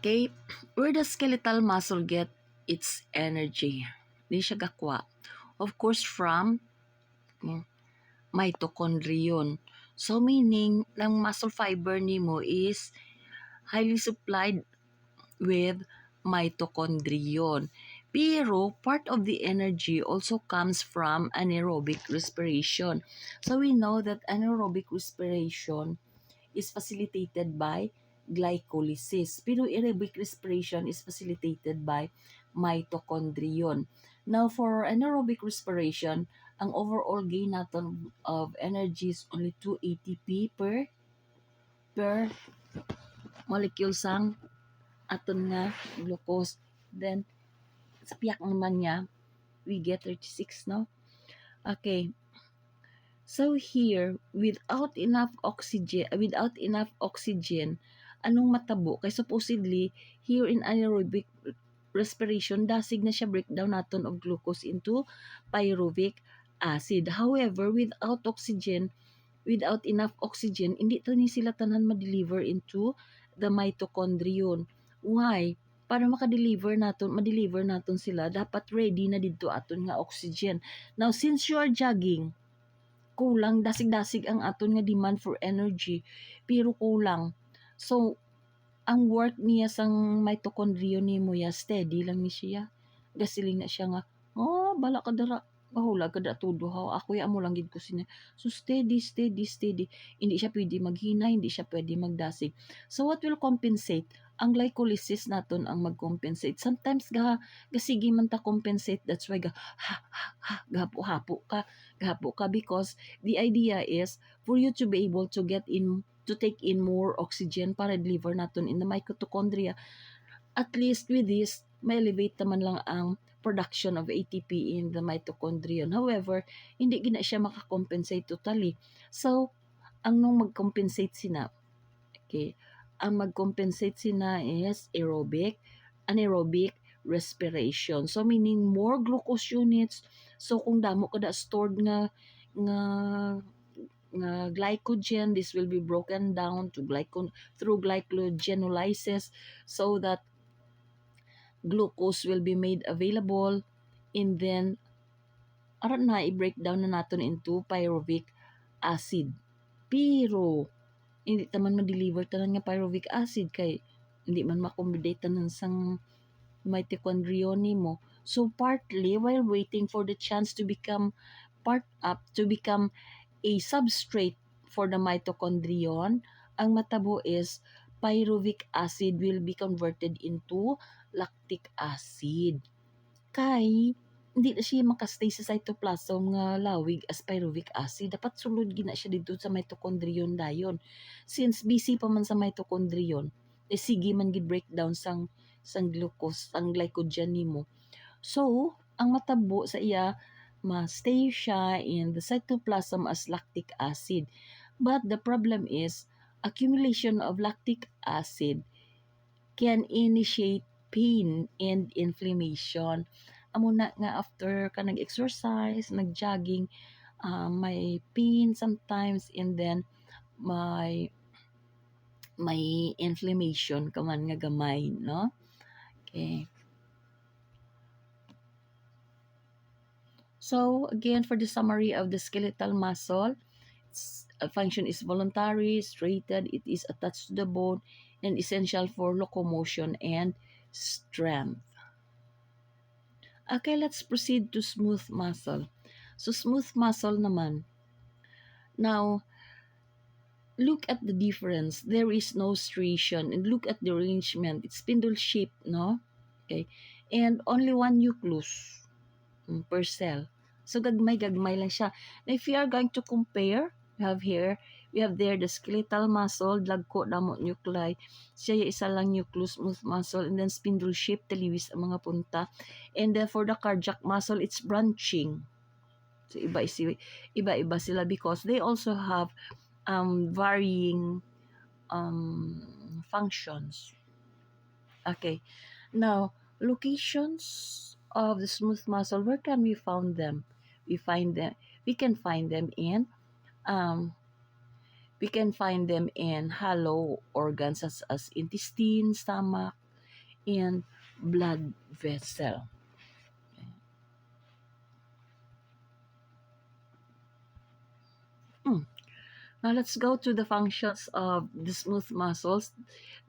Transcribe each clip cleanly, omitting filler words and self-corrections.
Okay, where the skeletal muscle get its energy? Di siya gakwa. Of course, from mitochondrion. So, meaning, ng muscle fiber nimo is highly supplied with mitochondrion. Pero, part of the energy also comes from anaerobic respiration. So, we know that anaerobic respiration is facilitated by glycolysis. Pero aerobic respiration is facilitated by mitochondrion. Now, for anaerobic respiration, ang overall gain natin of energy is only 2 ATP per molecule sang aton nga glucose. Then, sa piyak naman niya, we get 36, no? Okay. So here, without enough oxygen, anong matabo? Kay supposedly, here in anaerobic respiration, dasig na siya breakdown naton of glucose into pyruvic acid. However, without enough oxygen, hindi to ni sila tanan ma-deliver into the mitochondrion. Why? Para madeliver naton sila, dapat ready na dito aton nga oxygen. Now, since you are jogging, kulang, dasig-dasig ang aton nga demand for energy, pero kulang. So, ang work niya sang mitochondrion ni mo ya, steady lang ni siya. Gasiling na siya nga, bala ka dara, bahula ka da todo ha, ako ya mo lang gid ko siya. So, steady. Hindi siya pwede maghina, hindi siya pwede magdasig. So, what will compensate? Ang glycolysis naton ang mag-compensate. Sometimes gasigi man ta compensate, that's why gahapo ka because the idea is for you to be able to take in more oxygen para deliver naton in the mitochondria. At least with this, may elevate naman lang ang production of ATP in the mitochondrion. However, hindi gina siya makakompensate totally. So, ang nung mag-compensate sina, okay, ang mag-compensate sina is anaerobic respiration. So, meaning more glucose units. So, kung damo kada stored nga glycogen, this will be broken down through glycogenolysis so that glucose will be made available, and then aron na i-breakdown na natin into pyruvic acid. Pero hindi taman ma-deliver tanan nga pyruvic acid kay hindi man ma-accommodate tanan sang mitochondrion nimo. So partly while waiting for the chance to become a substrate for the mitochondrion, ang matabo is pyruvic acid will be converted into lactic acid. Kay hindi na siya makastay sa cytoplasm nga lawig as pyruvic acid. Dapat sulod gina siya dito sa mitochondrion dayon. Since busy pa man sa mitochondrion, sige man gid breakdown sang glucose, ang glycogen nimo. So, ang matabo sa iya, ma-stay siya in the cytoplasm as lactic acid. But the problem is, accumulation of lactic acid can initiate pain and inflammation. Amo na nga after ka nag-exercise, nag-jogging, may pain sometimes, and then may inflammation ka man nga gamay, no? Okay. So, again, for the summary of the skeletal muscle, its function is voluntary, straighted, it is attached to the bone, and essential for locomotion and strength. Okay, let's proceed to smooth muscle. So, smooth muscle naman. Now, look at the difference. There is no striation. And look at the arrangement. It's spindle shaped, no? Okay. And only one nucleus per cell. So, gagmay lang siya. Now, if you are going to compare, we have there the skeletal muscle, dagko damo nuclei. Siya isa lang nucleus, smooth muscle, and then spindle shape, taliwis ang mga punta. And then for the cardiac muscle, it's branching. So iba-iba sila because they also have varying functions. Okay. Now, locations of the smooth muscle, where can we find them? We can find them in hollow organs such as intestine, stomach, in blood vessel. Hmm. Now let's go to the functions of the smooth muscles.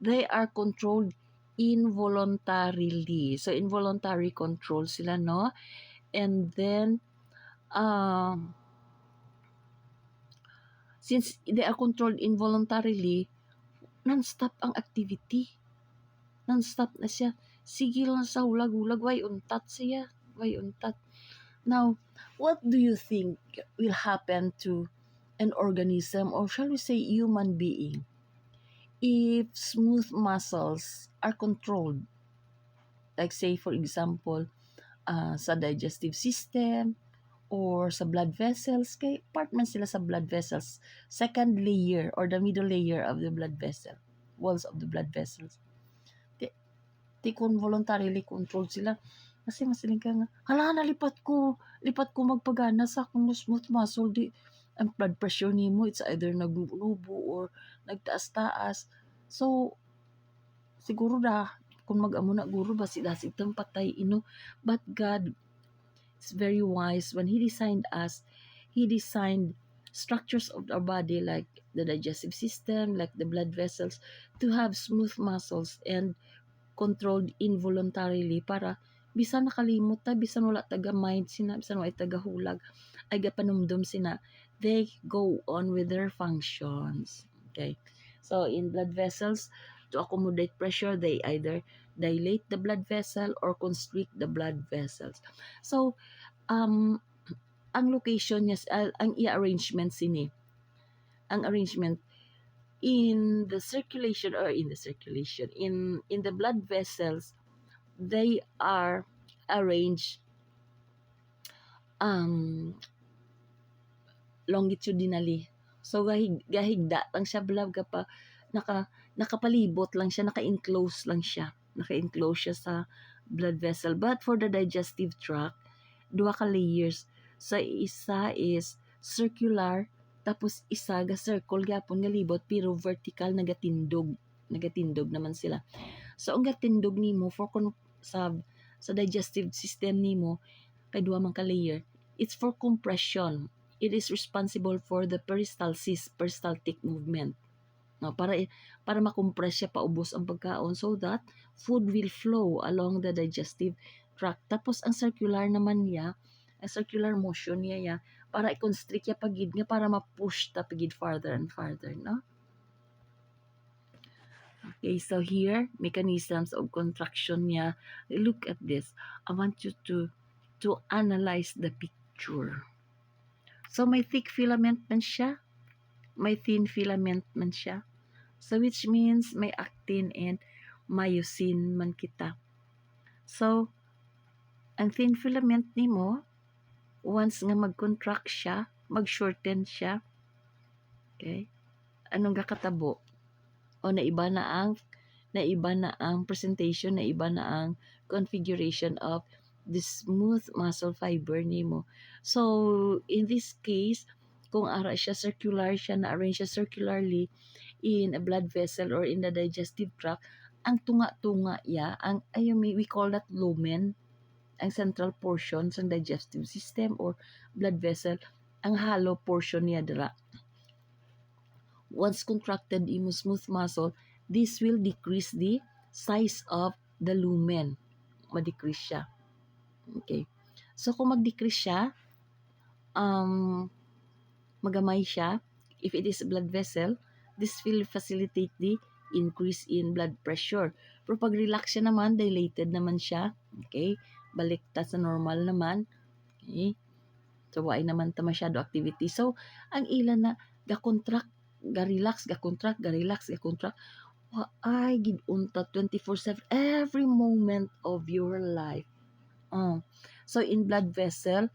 They are controlled involuntarily. So involuntary control sila, no? And then um since they are controlled involuntarily, non-stop ang activity. Non-stop na siya. Sige lang sa hulag-hulag, way untat siya. Way untat. Now, what do you think will happen to an organism, or shall we say human being, if smooth muscles are controlled? Like say for example, sa digestive system or sa blood vessels, kay part man sila sa blood vessels, second layer or the middle layer of the blood vessel, walls of the blood vessels. Di kung voluntarily controlled sila, kasi masiling ka nga, hala na lipat ko magpagana sa akong smooth muscle, di, ang blood pressure nimo, it's either naglubo or nagtaas-taas. So, siguro da, kung mag-amo na guro ba sila itong patay ino. But God is very wise. When He designed us, He designed structures of our body like the digestive system, like the blood vessels, to have smooth muscles and controlled involuntarily para bisan nakalimot ta, bisan wala taga mind sina, bisan wala taga hulag, ay gapanumdum sina, they go on with their functions. Okay, so in blood vessels, to accommodate pressure, they either dilate the blood vessel or constrict the blood vessels. So ang location niya, ang i-arrangement sini, ang arrangement in the circulation, or in the circulation, in the blood vessels, they are arranged um longitudinally. So gahigda lang siya, blab pa nakapalibot lang siya, naka-enclose lang siya. Naka-enclose siya sa blood vessel. But for the digestive tract, duha ka layers. Sa isa is circular, tapos isa ga circle gapon nga libot, pero vertical nagatindog naman sila. So ang gatindog nimo for sa digestive system nimo, kay duha man ka layer, it's for compression. It is responsible for the peristaltic movement. No, para makompress siya, paubos ang pagkaon, so that food will flow along the digestive tract. Tapos ang circular naman niya, ang circular motion niya para i-constrict ya pagid nga, para ma-push ta pagid farther and farther, no? Okay, so here, mechanisms of contraction niya. Look at this. I want you to analyze the picture. So, may thick filament man siya, may thin filament man siya. So, which means may actin and myosin man kita. So, ang thin filament nimo, once nga mag-contract siya, mag-shorten siya, okay, anong gakatabo? O naiba na ang presentation, naiba na ang configuration of the smooth muscle fiber nimo. So, in this case, kung ara siya circular, siya na-arrange siya circularly in a blood vessel or in the digestive tract, ang tunga-tunga ya, we call that lumen, ang central portion sa digestive system or blood vessel, ang hollow portion niya dira. Once contracted imo smooth muscle, this will decrease the size of the lumen. Ma-decrease siya. Okay. So, kung mag-decrease siya, magamay siya, if it is a blood vessel, this will facilitate the increase in blood pressure. Pero pag relax siya naman, dilated naman siya. Okay. Baliktad sa normal naman. Okay. So, why naman ta masyado activity. So, ang ilan na ga-contract, ga-relax, ga-contract, ga-relax, ga-contract, ay gidunta 24/7 every moment of your life. So in blood vessel,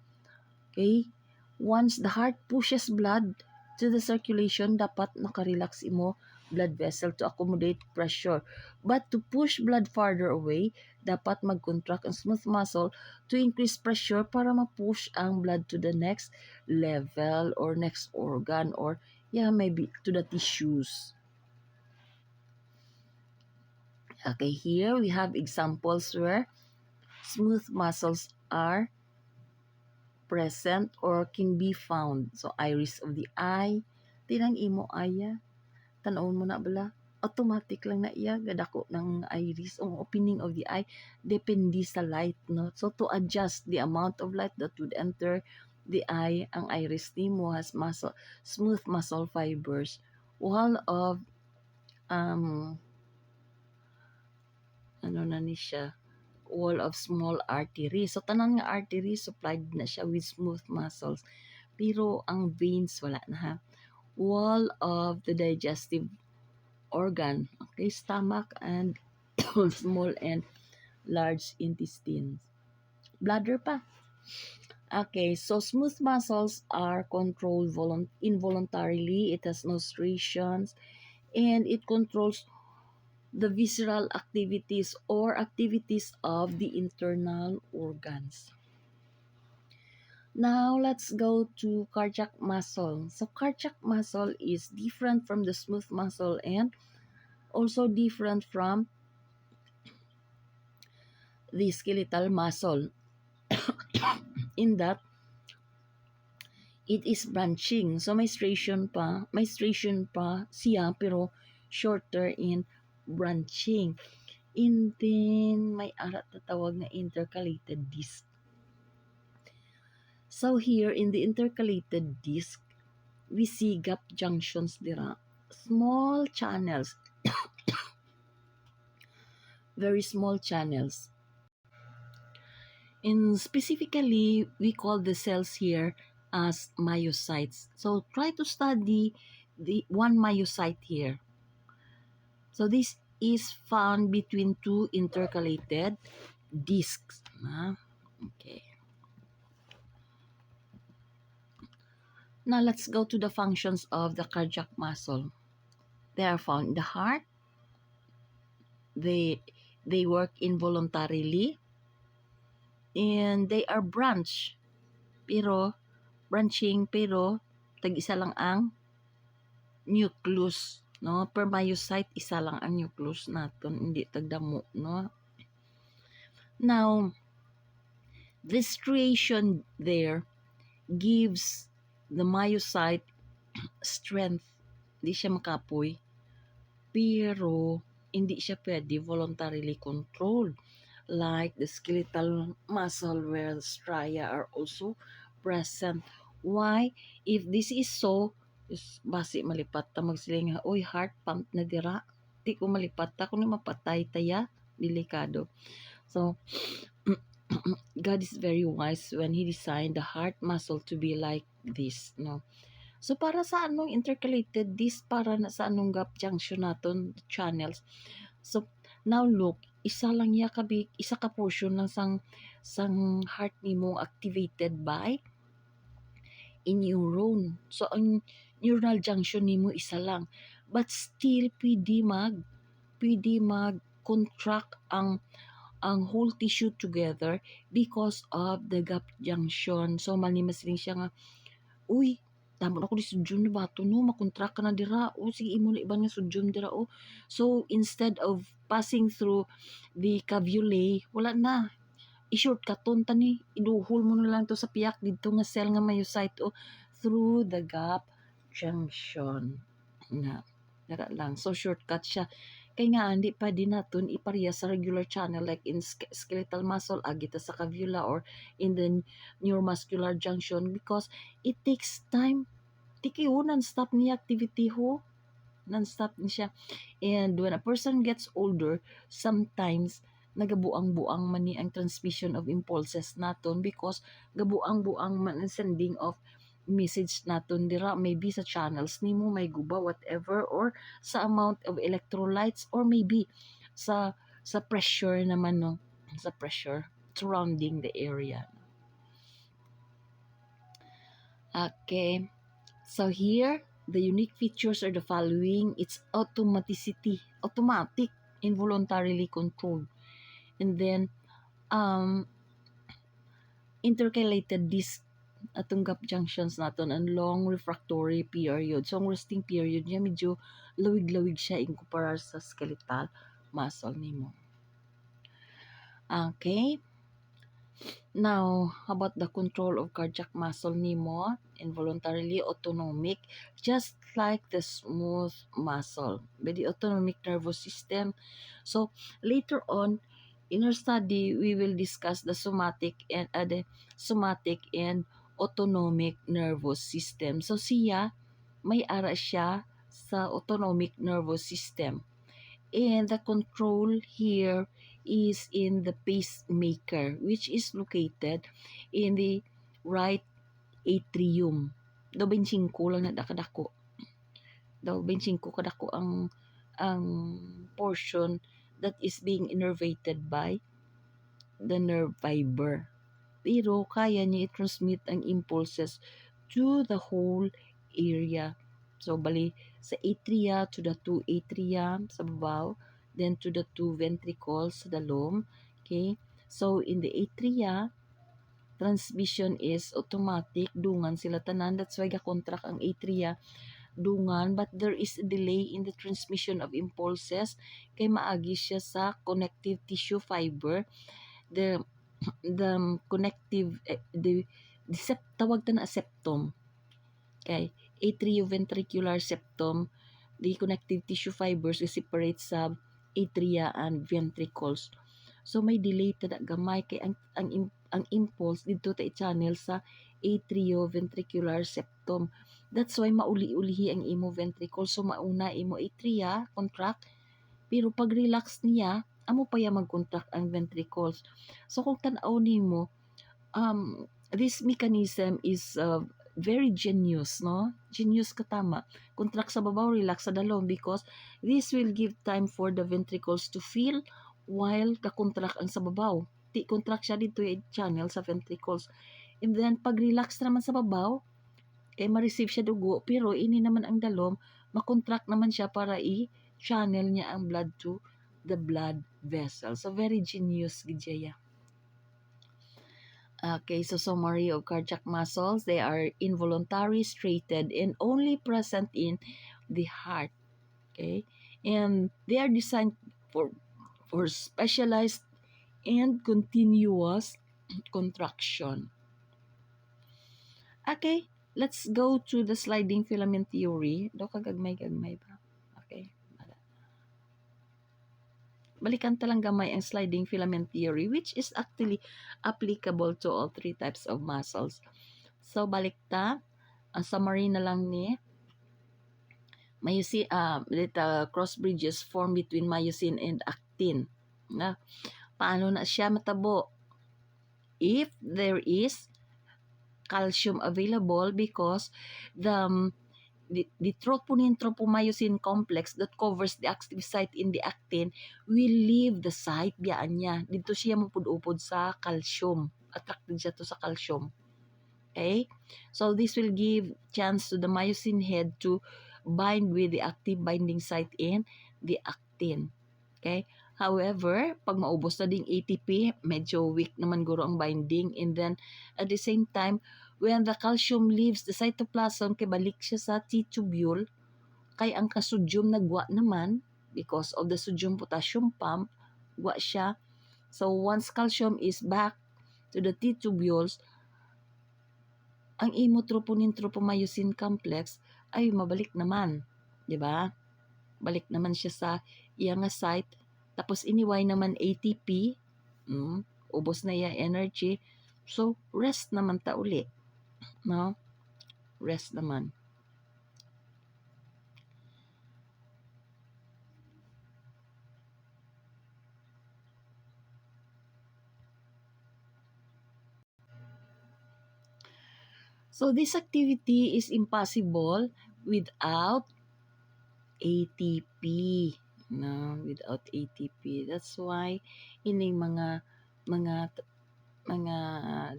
okay, once the heart pushes blood to the circulation, dapat nakarelax imo blood vessel to accommodate pressure. But to push blood farther away, dapat mag-contract ang smooth muscle to increase pressure para ma-push ang blood to the next level or next organ, or maybe to the tissues. Okay, here we have examples where smooth muscles are present or can be found. So, iris of the eye. Tinang imo aya. Tanawon mo na bala. Automatic lang na iya. Gadako ng iris. Ang opening of the eye. Depende sa light. No? So, to adjust the amount of light that would enter the eye, ang iris nimo has smooth muscle fibers. Wall of ano na ni siya, wall of small arteries. So, tanan nga arteries, supplied na siya with smooth muscles. Pero, ang veins, wala na ha. Wall of the digestive organ. Okay, stomach and small and large intestines. Bladder pa. Okay, so smooth muscles are controlled involuntarily. It has no striations and it controls the visceral activities or activities of the internal organs. Now, let's go to cardiac muscle. So, cardiac muscle is different from the smooth muscle and also different from the skeletal muscle in that it is branching. So, may striation pa siya pero shorter in branching. And then, may arat na tawag na intercalated disc. So, here in the intercalated disc, we see gap junctions dira. Small channels. Very small channels. And specifically, we call the cells here as myocytes. So, try to study the one myocyte here. So, this is found between two intercalated discs. Okay. Now, let's go to the functions of the cardiac muscle. They are found in the heart. They work involuntarily. And they are branching, pero tag-isa lang ang nucleus, no? Per myocyte, isa lang ang nucleus naton, hindi tagdamo, no? Now, the striation there gives the myocyte strength. Hindi siya makapoy, pero hindi siya pwede voluntarily controlled. Like the skeletal muscle where the stria are also present. Why? If this is so, basi malipat ta magsiling nga, oy, heart pump na dira. Di ko malipat ta, kung mapatay taya, delikado. So, God is very wise when He designed the heart muscle to be like this, no? So, para sa anong intercalated disc, para na sa anong gap junction naton channels. So, now look, isa ka portion lang sang heart nimo activated by a neuron. So, ang neural junction nimo isa lang. But still, pwede mag-contract ang whole tissue together because of the gap junction. So, malimas rin siya nga, uy, tama ako di sudyom na bato no, makontract ka na dira, o sige imo na iban nga sudyom dira, o. So, instead of passing through the cavule, wala na, i-shortcut tani, iduhol mo na lang to sa piyak dito nga cell nga myocyte, o, through the gap junction. Na, dara lang. So, shortcut siya. Kaya nga, hindi pa din natin ipareha sa regular channel like in skeletal muscle, agita sa cavula or in the neuromuscular junction because it takes time. Tiki ho, non-stop niya activity ho. Non-stop niya. And when a person gets older, sometimes nagabuang-buang man ni ang transmission of impulses naton because gabuang-buang man ang sending of message naton dira, maybe sa channels nimo may guba whatever, or sa amount of electrolytes, or maybe sa pressure naman, no, sa pressure surrounding the area. Okay, so here the unique features are the following. It's automatic, involuntarily controlled, and then intercalated disc atong gap junctions naton and long refractory period. So, ang resting period niya medyo lawig-lawig siya in kumpara sa skeletal muscle nimo. Okay? Now, how about the control of cardiac muscle nimo? Involuntarily autonomic, just like the smooth muscle by the autonomic nervous system. So, later on, in our study, we will discuss the somatic and autonomic nervous system. So, siya, may ara siya sa autonomic nervous system. And the control here is in the pacemaker, which is located in the right atrium. Daw 25 lang na kadako. Daw 25 kadako ang portion that is being innervated by the nerve fiber. Pero kaya niya i-transmit ang impulses to the whole area. So, bali, sa atria to the two atria sa babaw, then to the two ventricles sa dalom. Okay? So, in the atria, transmission is automatic. Dungan sila tanan. That's why ga-contract ang atria. Dungan. But there is a delay in the transmission of impulses. Kay maagi siya sa connective tissue fiber. The connective tawag ta na septum, kay atrioventricular septum, the connective tissue fibers is separate sa atria and ventricles. So may delay ta gamay kay ang impulse dito ta i-channel sa atrioventricular septum. That's why mauli-ulihi ang imo ventricle. So mauna imo atria contract, pero pag relax niya amo pa ya mag-contract ang ventricles. So kung tan-aw nimo, this mechanism is very genius, no? Genius katama. Contract sa babaw, relax sa dalom, because this will give time for the ventricles to fill while ka-contract ang sa babaw. Contract siya dito yung channel sa ventricles. And then, pag relax naman sa babaw, ma-receive siya dugo, pero ini naman ang dalom, makontract naman siya para i-channel niya ang blood to the blood vessel. So, very genius, Gijaya. Okay, so summary of cardiac muscles. They are involuntary, straighted, and only present in the heart. Okay, and they are designed for specialized and continuous contraction. Okay, let's go to the sliding filament theory. Do kagagmay-gagmay ba? Okay. Balikan talang gamay ang sliding filament theory, which is actually applicable to all three types of muscles. So, balik ta. Ang summary na lang ni myosin, cross bridges form between myosin and actin. Na, paano na siya matabo? If there is calcium available, because the troponin-tropomyosin complex that covers the active site in the actin will leave the site biyaan niya. Dito siya mapud-upod sa calcium. Attracted siya to sa calcium. Okay? So this will give chance to the myosin head to bind with the active binding site in the actin. Okay? However, pag maubos na ding ATP, medyo weak naman guro ang binding, and then at the same time, when the calcium leaves the cytoplasm, kay balik siya sa T-tubule, kay ang ka-sodium nagwa naman, because of the sodium-potassium pump, gwa siya. So, once calcium is back to the T-tubules, ang imo troponin-tropomyosin complex ay mabalik naman. Diba? Balik naman siya sa iyang site. Tapos, iniway naman ATP. Ubos na yung energy. So, rest naman ta uli. No? Rest naman. So, this activity is impossible without ATP. No, without ATP. That's why ining mga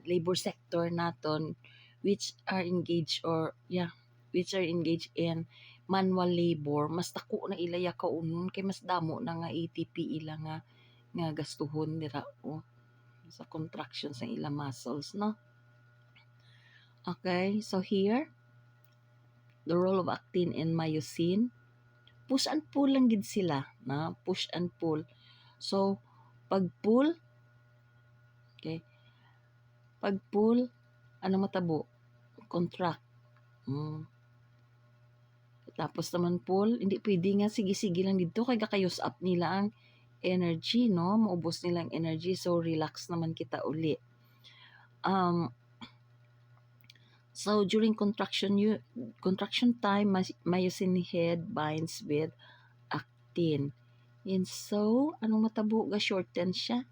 labor sector naton which are engaged in manual labor, mas dako na ilaya kaunon kay mas damo na nga ATP ila nga gastuhon dira sa contraction sa ila muscles, no? Okay, so here the role of actin and myosin. push and pull lang gid sila, na push and pull. So pag pull, okay, pag pull, ano matabo? Contract. Tapos naman pull, hindi pwede nga sige-sige lang dito kay gakayos up nila ang energy, no? Maubos nila ang energy, so relax naman kita uli. So during contraction time, myosin head binds with actin. And so, anong matabo ga shorten siya?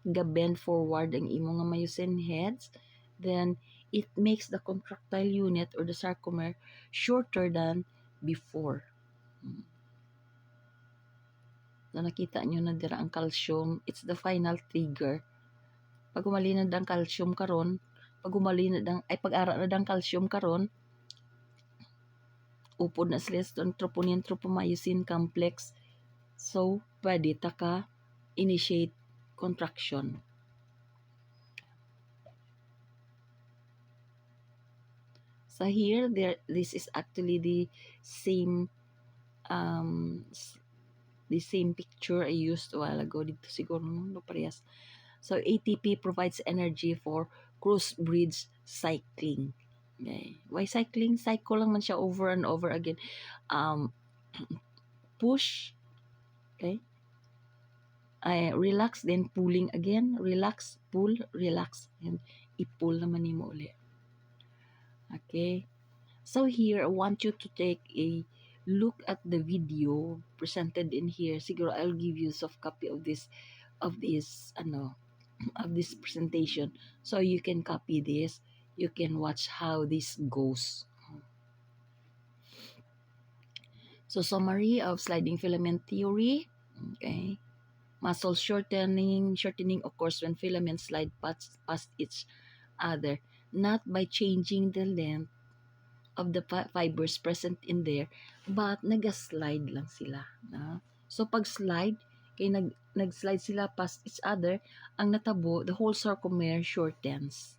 Ga bend forward ang imo nga myosin heads, then it makes the contractile unit or the sarcomere shorter than before. So nakita nyo na dira ang calcium, it's the final trigger. Pag umalinad ang calcium karon, pag-ara na ang calcium karon, upod na sila sa troponin tropomyosin complex. So pwede ta ka initiate contraction. So here, this is actually the same picture I used a while ago. Dito siguro no parehas. So ATP provides energy for cross-bridge cycling. Okay. Why cycling? Cycle lang man siya over and over again. Push, okay? Relax, then pulling again. Relax, pull, relax. And i-pull naman nimo ulit. Okay? So here, I want you to take a look at the video presented in here. Siguro I'll give you a soft copy of this presentation, so you can copy this. You can watch how this goes. So summary of sliding filament theory. Okay. Muscle shortening occurs when filaments slide past each other, not by changing the length of the fibers present in there, but nag-slide lang sila. So pag slide, kay nag-slide sila past each other, ang natabo, the whole sarcomere shortens.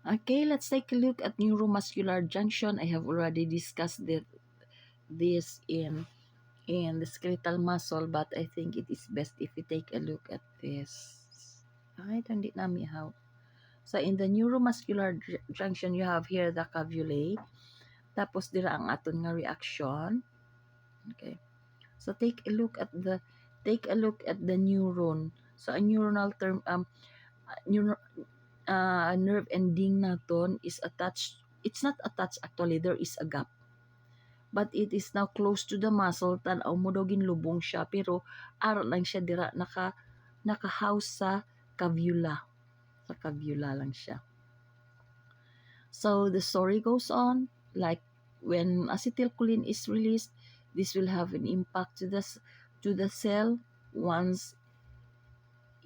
Okay, let's take a look at neuromuscular junction. I have already discussed this in the skeletal muscle, but I think it is best if we take a look at this. Alright, hindi namin how. So in the neuromuscular junction, you have here the cavulae. Tapos dira ang aton nga reaction. Okay. So take a look at the neuron. So a neuronal term nerve ending naton is attached. It's not attached actually, there is a gap. But it is now close to the muscle, tan-aw mo daw ginlubong siya, pero ara lang siya dira naka-house sa cavula. Sa cavula lang siya. So the story goes on, like when acetylcholine is released, this will have an impact to the cell. Once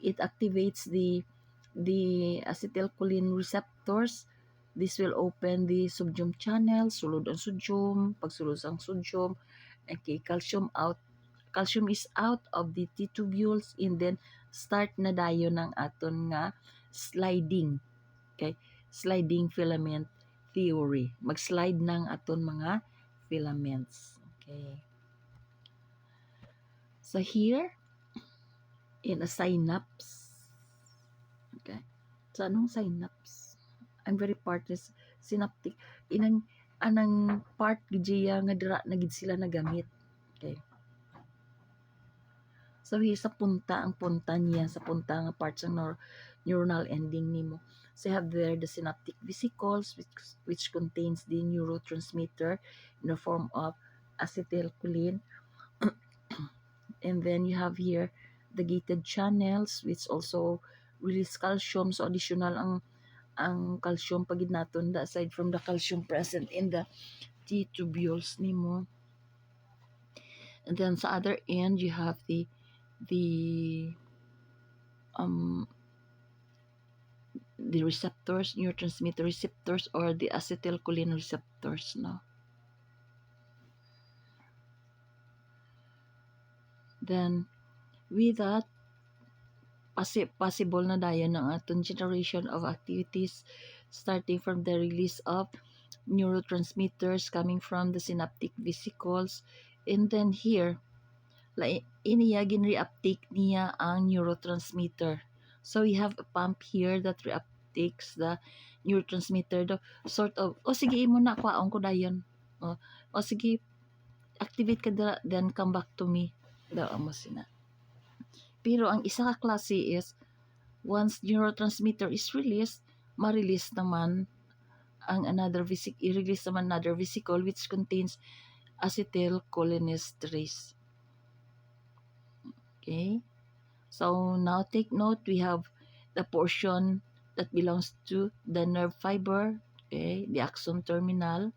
it activates the acetylcholine receptors, this will open the sodium channel, sulod ang sodium, pag sulod ang sodium, okay, calcium is out of the T-tubules, and then start na dayon ng aton nga sliding. Okay, sliding filament theory. Mag-slide ng aton mga filaments. Okay. So here, in a synapse. Okay. So anong synapse? Ang very part is synaptic. Anang part giya nga dira na gid sila nagamit. Okay. So here sa punta, ang punta niya sa punta nga parts ng neuronal ending nimo. So you have there the synaptic vesicles, which contains the neurotransmitter in the form of acetylcholine. And then you have here the gated channels, which also release calcium. So additional ang calcium pagid naton, aside from the calcium present in the T-tubules nimo. And then sa other end, you have the receptors, neurotransmitter receptors, or the acetylcholine receptors, no? Then with that, possible na dayon ng aton generation of activities, starting from the release of neurotransmitters coming from the synaptic vesicles. And then here, iniya gin-reuptake niya ang neurotransmitter. So we have a pump here that reuptakes the neurotransmitter. The sort of, sige, imo na, kwaon ko dayon. Sige, activate ka dira, then come back to me. Daw mo sina. Pero ang isa ka klase is, once neurotransmitter is released, ma-release naman ang i-release naman another vesicle which contains acetylcholinesterase. Okay? So now take note, we have the portion that belongs to the nerve fiber, okay, the axon terminal.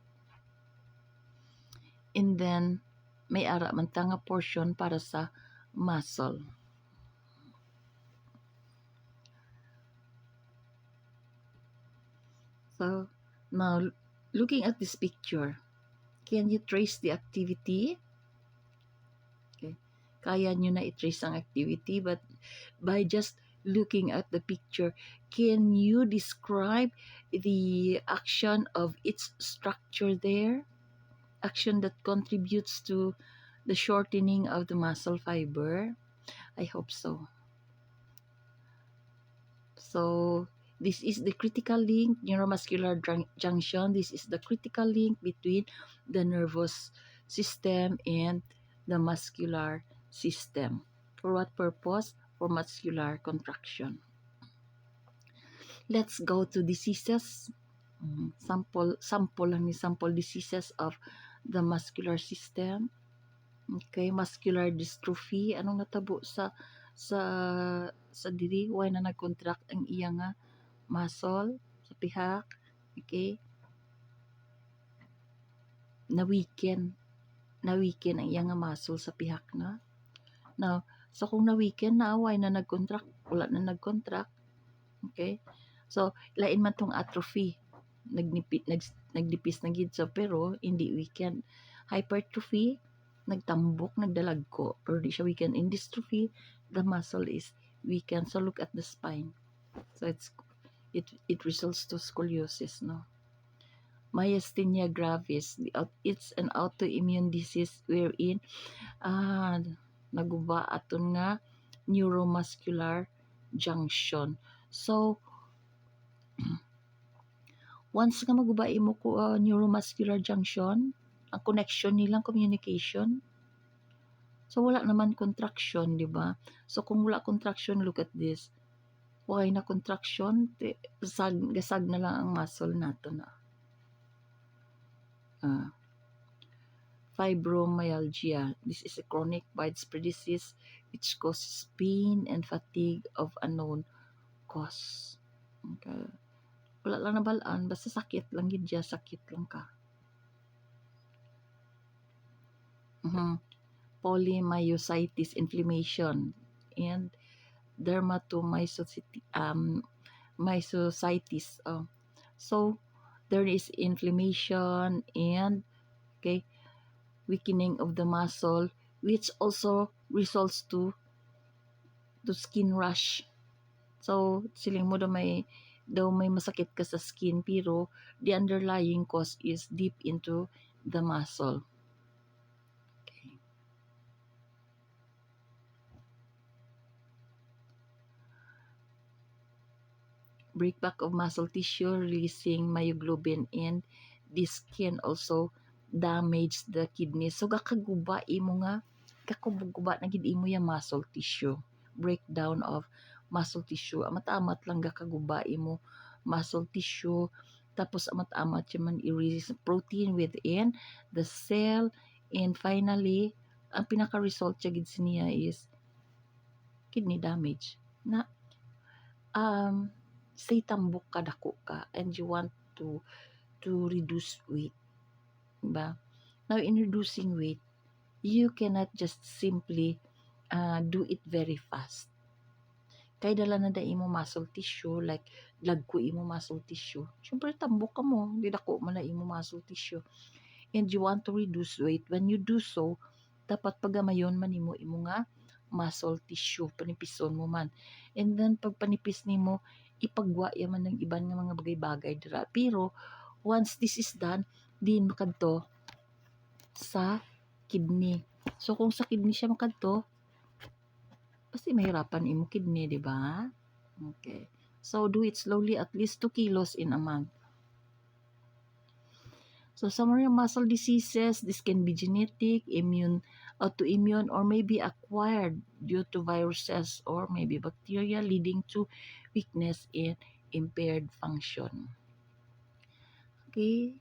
And then may ara man ta nga portion para sa muscle. So now looking at this picture, can you trace the activity? Okay. Kaya nyo na i-trace ang activity, but by just looking at the picture, can you describe the action of its structure there? Action that contributes to the shortening of the muscle fiber? I hope so. So this is the critical link, neuromuscular junction. This is the critical link between the nervous system and the muscular system. For what purpose? For muscular contraction. Let's go to diseases. Sample diseases of the muscular system. Okay, muscular dystrophy. Anong natabo sa diri? Why na nag-contract ang iya nga muscle sa pihak? Okay. Na-weaken ang iya nga muscle sa pihak na. Now, so kung na-weaken na, why na nag-contract? Wala na nag-contract. Okay? So, lain man tong atrophy. Nagdipis na gid so, pero hindi weaken. Hypertrophy, nagtambok, nagdalagko, pero di siya weaken. In dystrophy, the muscle is weakened. So, look at the spine. So, it results to scoliosis, no? Myasthenia gravis, it's an autoimmune disease wherein naguba aton nga neuromuscular junction. So once nga maguba imo ko neuromuscular junction, ang connection nilang communication. So wala naman contraction, di ba? So kung wala contraction, look at this. Why na contraction? Gasag na lang ang muscle nato na. Fibromyalgia. This is a chronic widespread disease which causes pain and fatigue of unknown cause. Okay. Wala lang nabalaan, basta sakit lang gid siya, sakit lang ka. Polymyositis, inflammation, and dermatomyositis. So there is inflammation and weakening of the muscle, which also results to skin rash. So siling mo daw may masakit ka sa skin, pero the underlying cause is deep into the muscle. Okay. Breakback of muscle tissue, releasing myoglobin, and this can also damage the kidneys. So gakaguba na gid imo yung muscle tissue. Breakdown of muscle tissue. Amat-amat lang gakaguba imo muscle tissue. Tapos amat-amat man i-release protein within the cell. And finally, ang pinaka-result siya gid niya is kidney damage. Na say tambok ka, dako ka, and you want to reduce weight. Diba? Now, in reducing weight, you cannot just simply do it very fast. Kay dala na da imo muscle tissue, like lagko imo muscle tissue. Siyempre, tambok ka mo, di dako man na imo muscle tissue. And you want to reduce weight. When you do so, dapat pagamayon man imo nga muscle tissue, panipison mo man. And then, pag panipis nimo, ipagwa yaman ng iban nga mga bagay-bagay dira. Pero, Once this is done, din makadto sa kidney. So kung sa kidney siya makadto, kasi mahirapan imo kidney, di ba? Okay. So do it slowly, at least 2 kilos in a month. So some muscle diseases, this can be genetic, immune, autoimmune, or maybe acquired due to viruses or maybe bacteria, leading to weakness and impaired function. Okay.